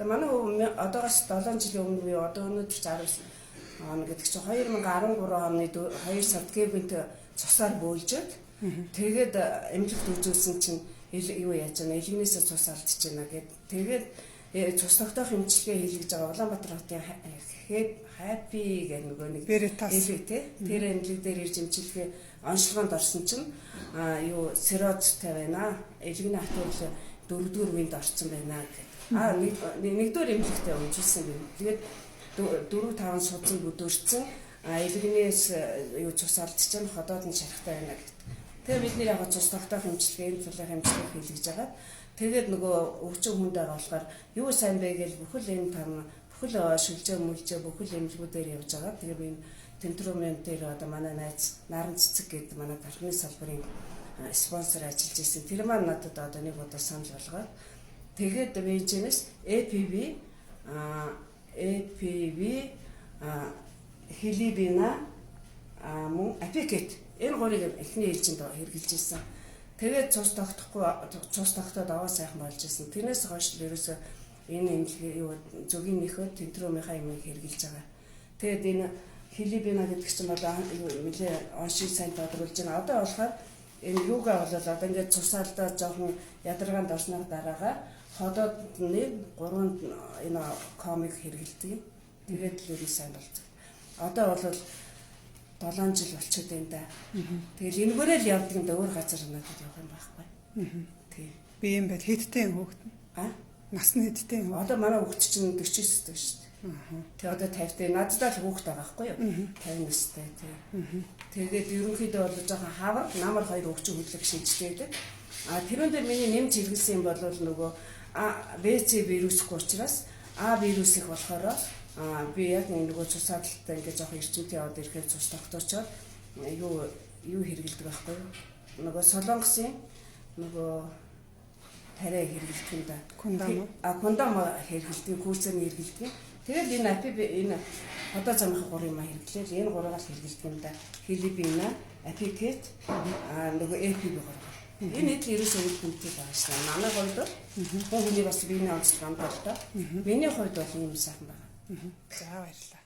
Тэгээ манай одоогоос 7 жилийн өмнө буюу одоо өнөөдөр 19 он гэдэг чинь 2013 оны 2 сард Гэвинт цусаар бөөлжөөд тэгээд эмнэлэгт үзүүлсэн чинь юу яаж байна? Илгнээсээ цус алдчихж байна гэд. Тэгээд цус тогтоох эмчилгээ хийлгэж байгаа Улаанбаатар хотын Happy гэх нэг эмнэлэг тэр эмнэлэг дээр ирж эмчилгээ онцлогоонд орсон чинь юу сирозтой байна. Илгний хатуул 4-р үеинд орсон байна гэдэг. Нэгдүгээр эмнэлэгтээ үзүүлсэн юм. Тэгээд 4-5 судсан бүдүүрсэн илгнээс юу цус алдчихсан ходоод нь шарахтай байна гэдэг. Тэгээ бид нэр яг цус тогтоох эмчилгээ, энэ цулын эмчилгээ хийлгэж байгаа. Тэгээд нөгөө өвчин хүндээ болохоор юу сайн бэ гэж бүхэл энэ бүхэл шүлжээ мүлжээ бүхэл эмнэлгүүдээр явж байгаа. Тэгээ би Тентрумент дээр одоо манай найз Наран цэцэг гэдэг манай тархины салбарын спонсор ажиллаж ирсэн. Тэр маань надад одоо нэг удаа санал болгоод тэгээд Венчэнэс APV Хилибина мөн Апикет энэ гурыг эхний ээлжинд хэрэгжилж ирсэн. Тэгээд цус тогтоод аваа сайхан болж ирсэн. Тэрнээс хойш ерөөсөө энэ эмнэлэг юу зөвгийн нөхөд Тентрумынхаа юм хэрэгжилж байгаа. Тэгээд энэ Хилибина гэдэг чинь бол нэлээ оншиг сайн тодруулж байна. Одоо болохоор энэ юугаа бол одоо ингээд цусаалдаа жоохон ядаргаанд орсноос дараагаа ходоод нэг 3 энэ комик хэрэгэлдэг. Тэгээд л юу сайн болцсон. Одоо бол 7 жил болчиход байна да. Тэгэл энэгээрээ л явдаг юм да өөр газар надад явах юм байхгүй. Тийм. Би юм байл хэдтэй хүүхэд. Нас нь хэдтэй юм. Одоо манай хүүхэд чинь 49 дээ шүү дээ. Тэгээ одоо 50-тэй надад л хүүхэд байгаа байхгүй юу? 59-тэй тий. Тэгээд ерөнхийдөө бол жоохон хавар намар хоёр өвчин хөдлөх шинжтэй байдаг. Тэрүүн дээр миний нэмж хэрэглэсэн юм бол нөгөө BC вирусгүй учраас А вирус их болохоор би яг нөгөө цусаалттай ингээд жоохон эрчимтэй яваад ирэхээр цус тогтоочоод юу хэрэгэлдэг байхгүй юу? Нөгөө солонгосын нөгөө тарай хэрэгэлдэг юм да. Кондом хэрэгэлдэг, курсны хэрэгэлдэг. Тэгээд энэ энэ одоо замынхаа 3 юм хэрэглээ. Энэ 3-аас хэрэгэлдэг юм да. Хилибина, Апикет, нөгөө APV 3. Энэ хэд ерөөсөө үйл хүнтэй байгаа шээ. Манай хувьд хүн хүний бас биений онцлог амт бол тоо. Миний хувьд бол ийм сайхан байна. За баярлалаа.